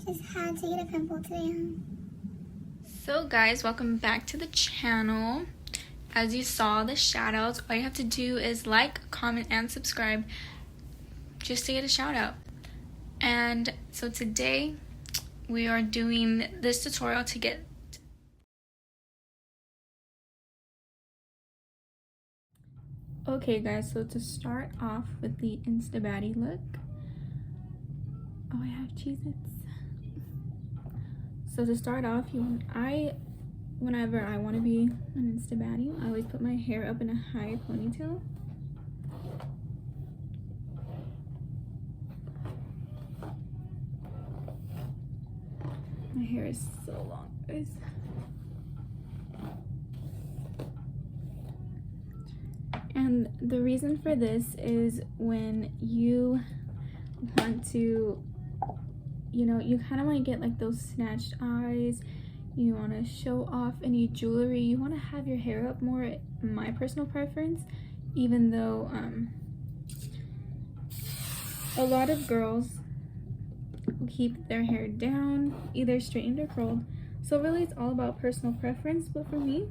Just had to get a pimple today, huh? So guys, welcome back to the channel. As you saw the shout outs, all you have to do is like, comment, and subscribe just to get a shout out. And so today we are doing this tutorial to get okay guys, so to start off with the Insta baddie look. Oh, I have Cheez-Its. So to start off, whenever I want to be an Insta baddie, I always put my hair up in a high ponytail. My hair is so long, guys. And the reason for this is when you want to, you kind of want to get like those snatched eyes, you want to show off any jewelry, you want to have your hair up more, my personal preference, even though a lot of girls keep their hair down, either straightened or curled. So really it's all about personal preference, but for me,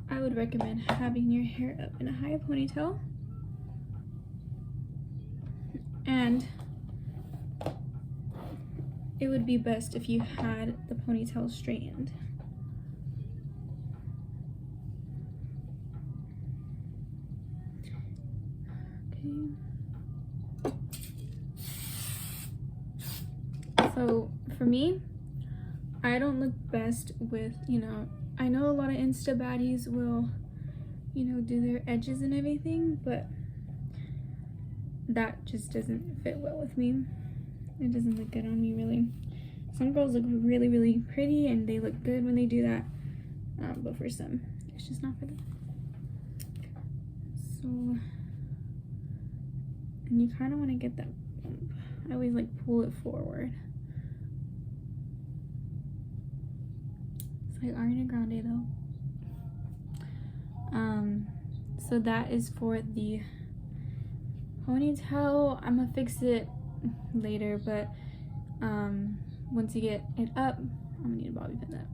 I would recommend having your hair up in a high ponytail. And it would be best if you had the ponytail straightened. Okay. So for me, I don't look best with, I know a lot of Insta baddies will, do their edges and everything, but that just doesn't fit well with me. It doesn't look good on me, really. Some girls look really, really pretty and they look good when they do that, but for some, it's just not for them. So, and you kind of want to get that bump. I always like pull it forward. It's like Ariana Grande though. So that is for the ponytail. I'm gonna fix it later, but once you get it up, I'm gonna need a bobby pin that.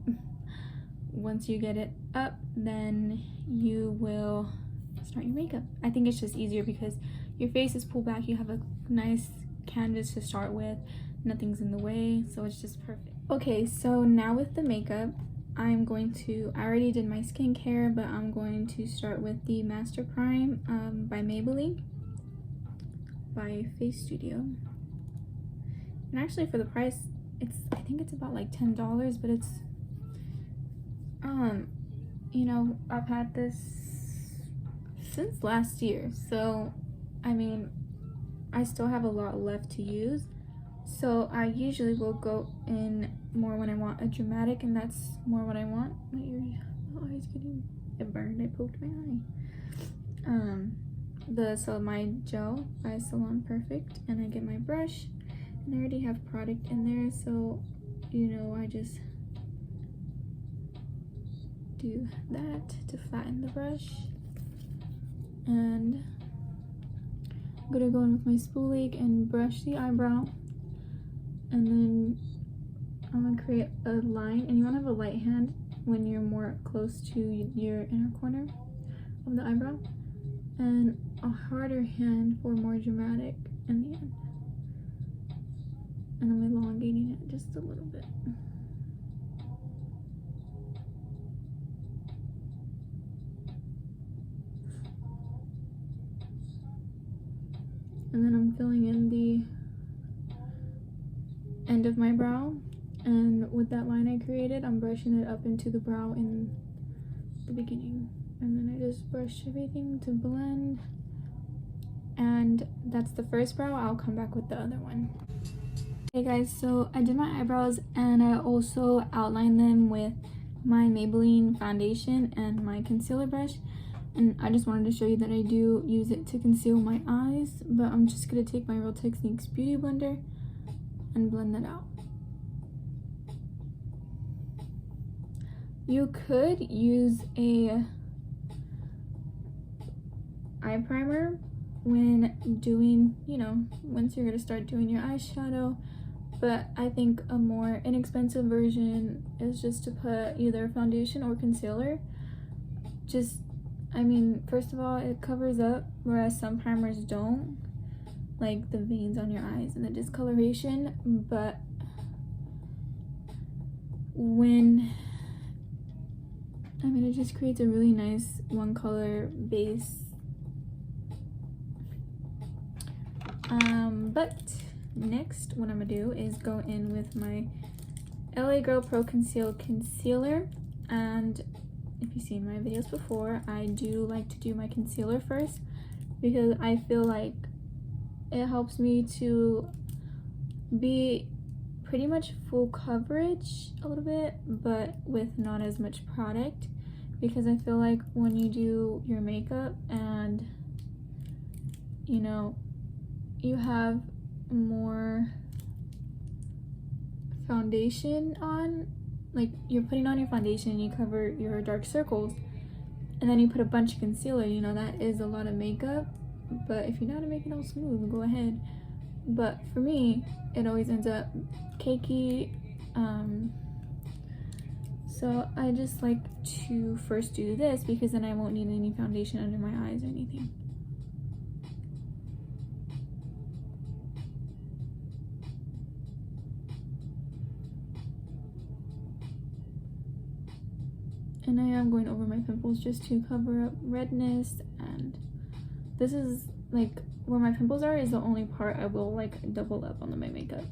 Once you get it up, then you will start your makeup. I think it's just easier because your face is pulled back, you have a nice canvas to start with, nothing's in the way, so it's just perfect. Okay, so now with the makeup, I already did my skincare, but I'm going to start with the Master Prime by Maybelline by Face Studio. And actually for the price, I think it's about like $10, but it's I've had this since last year, so I mean I still have a lot left to use. So I usually will go in more when I want a dramatic, and that's more what I want. My eye's getting it burned. I poked my eye. So my gel by Salon Perfect, and I get my brush, and I already have product in there, so I just do that to flatten the brush. And I'm gonna go in with my spoolie and brush the eyebrow, and then I'm gonna create a line. And you want to have a light hand when you're more close to your inner corner of the eyebrow, and a harder hand for more dramatic in the end. And I'm elongating it just a little bit. And then I'm filling in the end of my brow, and with that line I created, I'm brushing it up into the brow in the beginning, and then I just brush everything to blend. And that's the first brow. I'll come back with the other one. Hey guys, so I did my eyebrows, and I also outlined them with my Maybelline foundation and my concealer brush. And I just wanted to show you that I do use it to conceal my eyes, but I'm just gonna take my Real Techniques Beauty Blender and blend that out. You could use a eye primer when doing, once you're gonna start doing your eyeshadow, but I think a more inexpensive version is just to put either foundation or concealer. I mean, first of all, it covers up, whereas some primers don't, like the veins on your eyes and the discoloration. But it just creates a really nice one color base. But next, what I'm gonna do is go in with my LA Girl Pro Conceal Concealer. And if you've seen my videos before, I do like to do my concealer first because I feel like it helps me to be pretty much full coverage a little bit, but with not as much product, because I feel like when you do your makeup and you know you have more foundation on, like you're putting on your foundation and you cover your dark circles, and then you put a bunch of concealer, you know, that is a lot of makeup. But if you know how to make it all smooth, go ahead. But for me, it always ends up cakey. So I just like to first do this because then I won't need any foundation under my eyes or anything. And I am going over my pimples just to cover up redness, and this is like where my pimples are is the only part I will like double up on my makeup.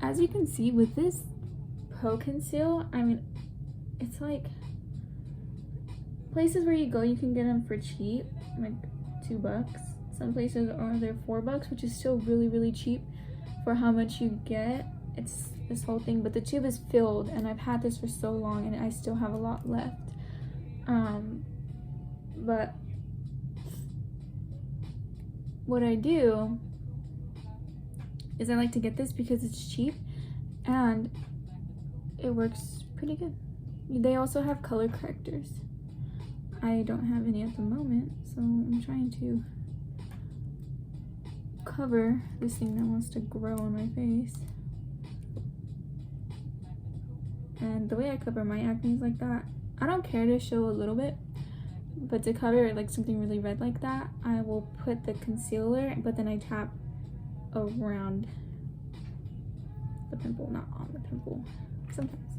As you can see with this Pro Conceal, I mean, it's like places where you go you can get them for cheap, like $2. Some places are they're $4, which is still really cheap for how much you get. It's this whole thing, but the tube is filled and I've had this for so long and I still have a lot left. But what I do is I like to get this because it's cheap and it works pretty good. They also have color correctors. I don't have any at the moment, so I'm trying to cover this thing that wants to grow on my face. And the way I cover my acne is like that. I don't care to show a little bit, but to cover like something really red like that, I will put the concealer, but then I tap around the pimple, not on the pimple sometimes.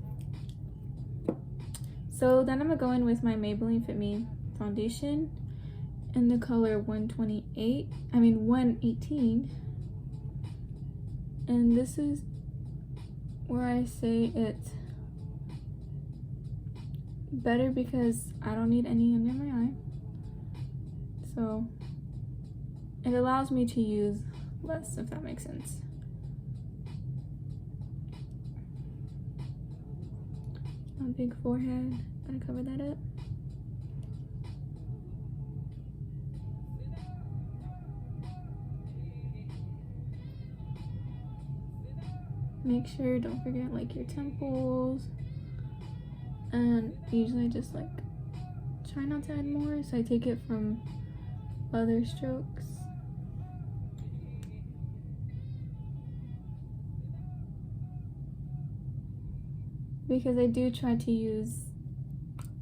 So then I'm gonna go in with my Maybelline Fit Me foundation in the color 118. And this is where I say it's better because I don't need any under my eye, so it allows me to use less, if that makes sense. My big forehead, gotta cover that up. Make sure, don't forget like your temples. And usually just like try not to add more, so I take it from other strokes. Because I do try to use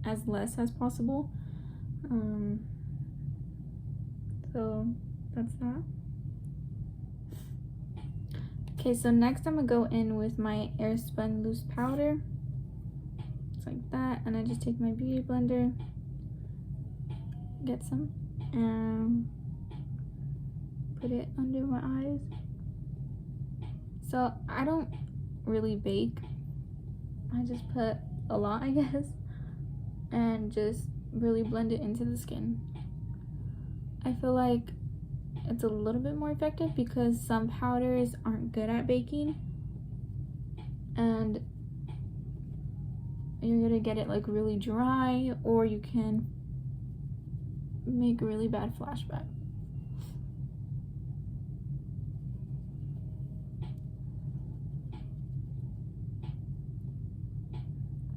as less as possible. So that's that. Okay, so next I'm gonna go in with my Airspun loose powder. Like that, and I just take my beauty blender, get some, and put it under my eyes. So I don't really bake, I just put a lot, I guess, and just really blend it into the skin. I feel like it's a little bit more effective because some powders aren't good at baking, and you're gonna get it like really dry, or you can make a really bad flashback.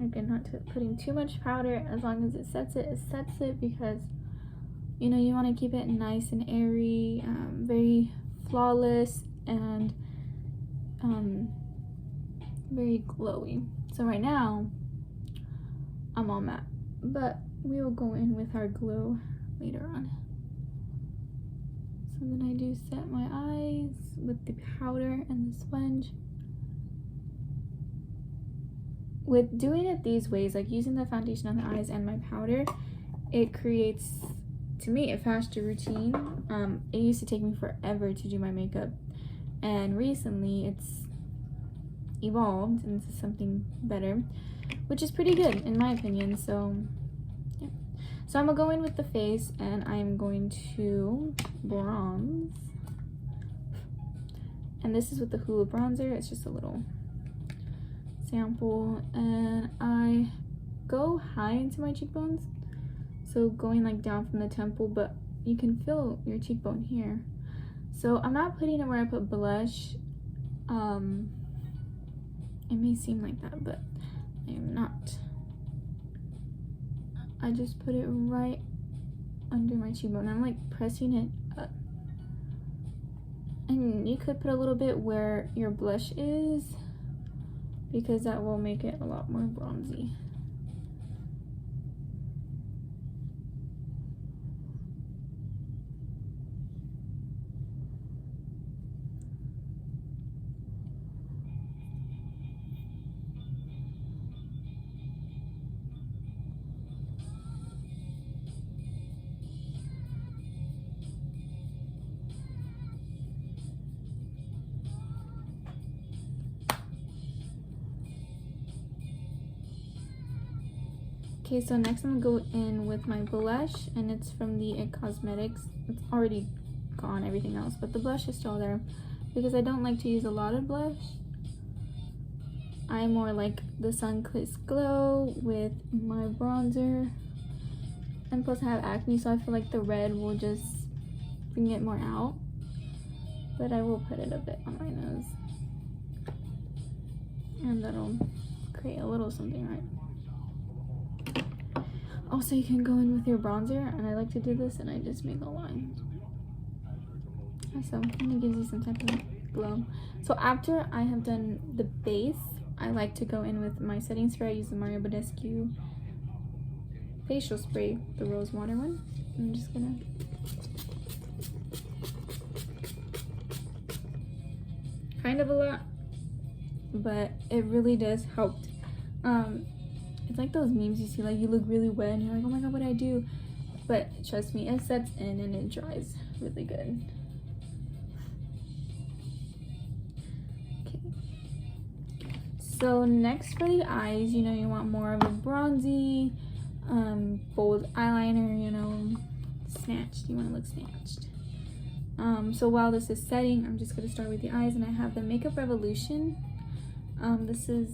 Again, not putting too much powder. As long as it sets it, because you know you want to keep it nice and airy, very flawless, and very glowy. So right now I'm all matte, but we will go in with our glow later on. So then I do set my eyes with the powder and the sponge. With doing it these ways, like using the foundation on the eyes and my powder, it creates, to me, a faster routine. It used to take me forever to do my makeup, and recently it's evolved into something better, which is pretty good in my opinion. So yeah, so I'm gonna go in with the face, and I'm going to bronze, and this is with the Hoola bronzer. It's just a little sample, and I go high into my cheekbones, so going like down from the temple, but you can feel your cheekbone here. So I'm not putting it where I put blush. It may seem like that, but I am not. I just put it right under my cheekbone. I'm like pressing it up. And you could put a little bit where your blush is, because that will make it a lot more bronzy. Okay, so next I'm gonna go in with my blush, and it's from the It Cosmetics. It's already gone, everything else, but the blush is still there because I don't like to use a lot of blush. I more like the Sun-Kissed Glow with my bronzer, and plus I have acne, so I feel like the red will just bring it more out, but I will put it a bit on my nose, and that'll create a little something, right? Also, you can go in with your bronzer, and I like to do this, and I just make a line. So, and it gives you some type of glow. So after I have done the base, I like to go in with my setting spray. I use the Mario Badescu facial spray, the rose water one. I'm just gonna kind of a lot, but it really does help. It's like those memes you see, like you look really wet and you're like, oh my god, what did I do? But trust me, it sets in and it dries really good. Okay. So next for the eyes, you know, you want more of a bronzy, bold eyeliner, you know, snatched. You want to look snatched. So while this is setting, I'm just going to start with the eyes, and I have the Makeup Revolution. This is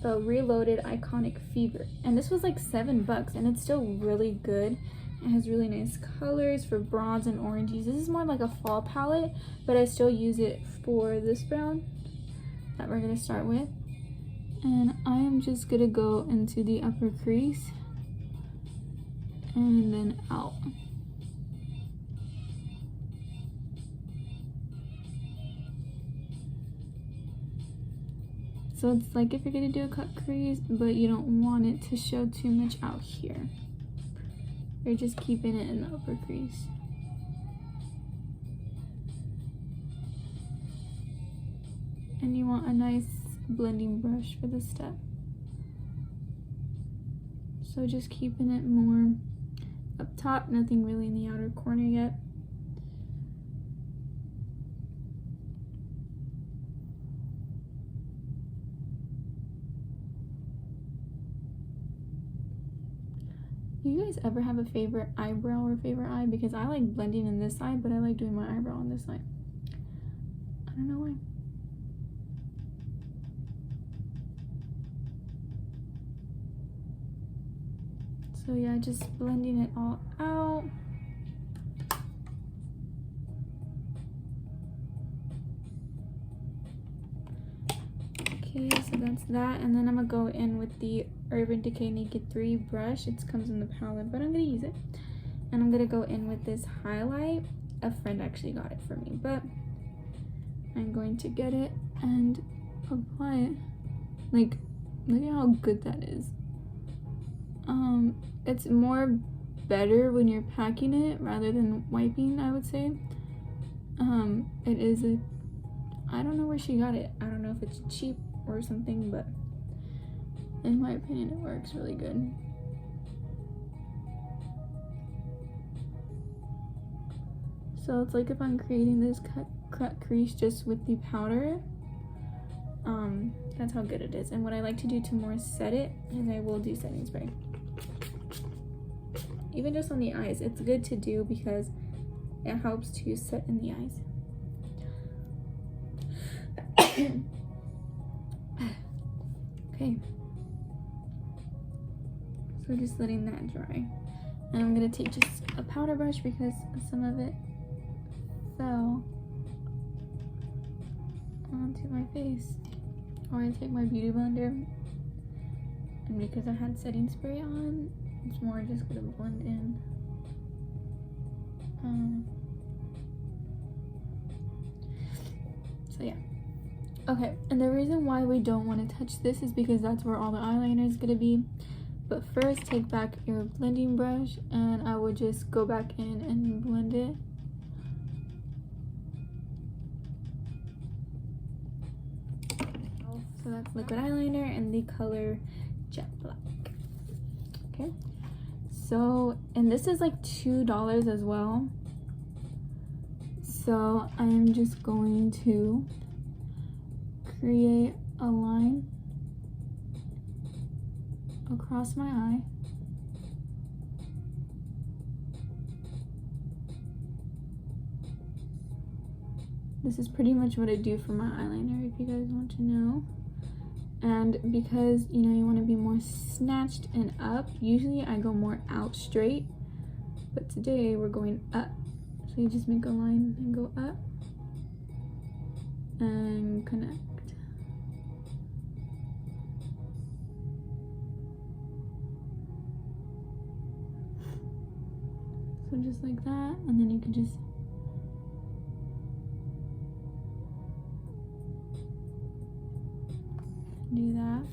the Reloaded Iconic Fever, and this was like $7, and it's still really good. It has really nice colors for bronze and oranges. This is more like a fall palette, but I still use it for this brown that we're gonna start with. And I am just gonna go into the upper crease and then out. So it's like if you're gonna do a cut crease, but you don't want it to show too much out here. You're just keeping it in the upper crease. And you want a nice blending brush for this step. So just keeping it more up top, nothing really in the outer corner yet. Do you guys ever have a favorite eyebrow or favorite eye? Because I like blending in this side, but I like doing my eyebrow on this side. I don't know why. So yeah, just blending it all out. Okay, so that's that, and then I'm gonna go in with the Urban Decay Naked 3 brush. It comes in the palette, but I'm gonna use it. And I'm gonna go in with this highlight. A friend actually got it for me, but I'm going to get it and apply it. Like, look at how good that is. It's more better when you're packing it rather than wiping, I would say. It is I don't know where she got it. I don't know if it's cheap or something, but in my opinion, it works really good. So it's like if I'm creating this cut crease just with the powder, that's how good it is. And what I like to do to more set it is I will do setting spray. Even just on the eyes, it's good to do because it helps to set in the eyes. Okay. So just letting that dry. And I'm gonna take just a powder brush because some of it fell onto my face. Or I take my beauty blender, and because I had setting spray on, it's more just gonna blend in. So yeah. Okay, and the reason why we don't want to touch this is because that's where all the eyeliner is gonna be. But first, take back your blending brush, and I would just go back in and blend it. So that's liquid eyeliner in the color Jet Black. Okay, so, and this is like $2 as well. So I'm just going to create a line across my eye. This is pretty much what I do for my eyeliner, if you guys want to know. And because, you know, you want to be more snatched and up, usually I go more out straight, but today we're going up. So you just make a line and go up and connect. So just like that, and then you can just do that.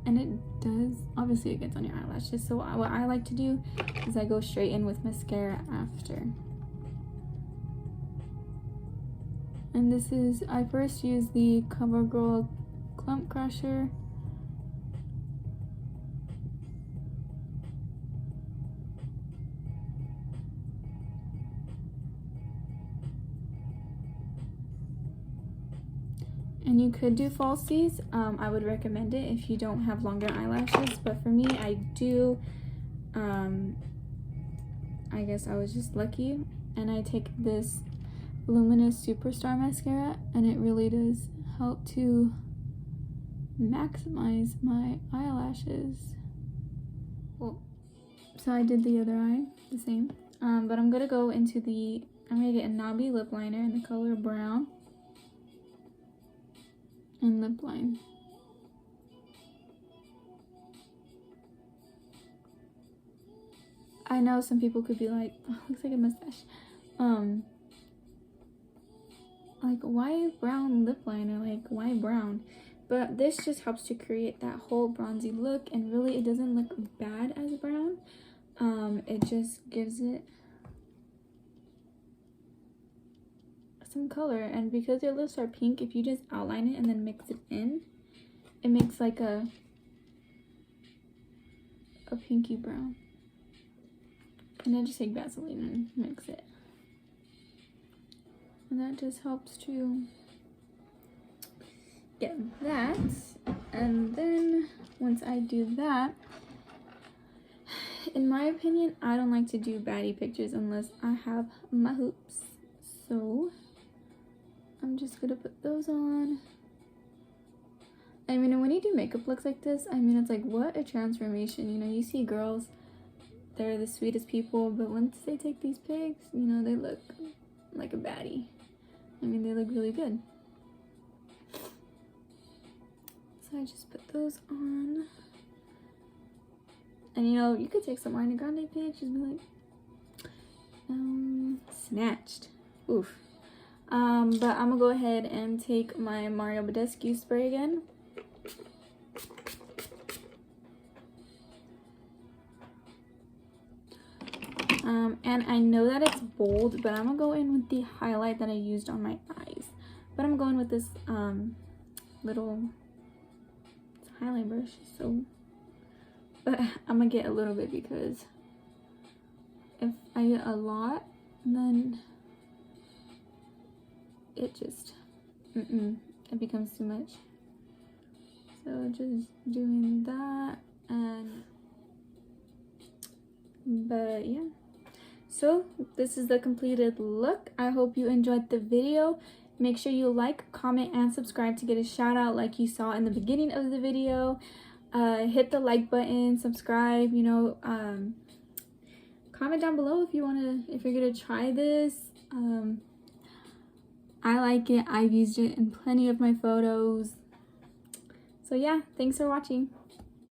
And it does, obviously it gets on your eyelashes, so what I like to do is I go straight in with mascara after. And this is, I first use the CoverGirl Clump Crusher. And you could do falsies. I would recommend it if you don't have longer eyelashes, but for me, I do. I guess I was just lucky, and I take this Luminous Superstar mascara, and it really does help to maximize my eyelashes. Well, so I did the other eye, the same. But I'm gonna go into I'm gonna get a knobby lip liner in the color brown. And lip line. I know some people could be like, oh, looks like a mustache. Like, why brown lip liner? Like, why brown? But this just helps to create that whole bronzy look, and really it doesn't look bad as brown. It just gives it some color, and because your lips are pink, if you just outline it and then mix it in, it makes like a pinky brown. And then just take Vaseline and mix it, and that just helps to get that. And then once I do that, in my opinion, I don't like to do baddie pictures unless I have my hoops, so I'm just gonna put those on. I mean, when you do makeup looks like this, I mean, it's like, what a transformation. You know, you see girls, they're the sweetest people, but once they take these pics, you know, they look like a baddie. I mean, they look really good. So I just put those on. And you know, you could take some Ariana Grande pictures and be like, snatched. Oof. But I'm gonna go ahead and take my Mario Badescu spray again. And I know that it's bold, but I'm gonna go in with the highlight that I used on my eyes. But I'm going with this little highlight brush. So, but I'm gonna get a little bit because if I get a lot, then it just it becomes too much. So just doing that, and but yeah. So this is the completed look. I hope you enjoyed the video. Make sure you like, comment, and subscribe to get a shout out like you saw in the beginning of the video. Hit the like button, subscribe, you know, comment down below if you're gonna try this. I like it. I've used it in plenty of my photos. So yeah, thanks for watching.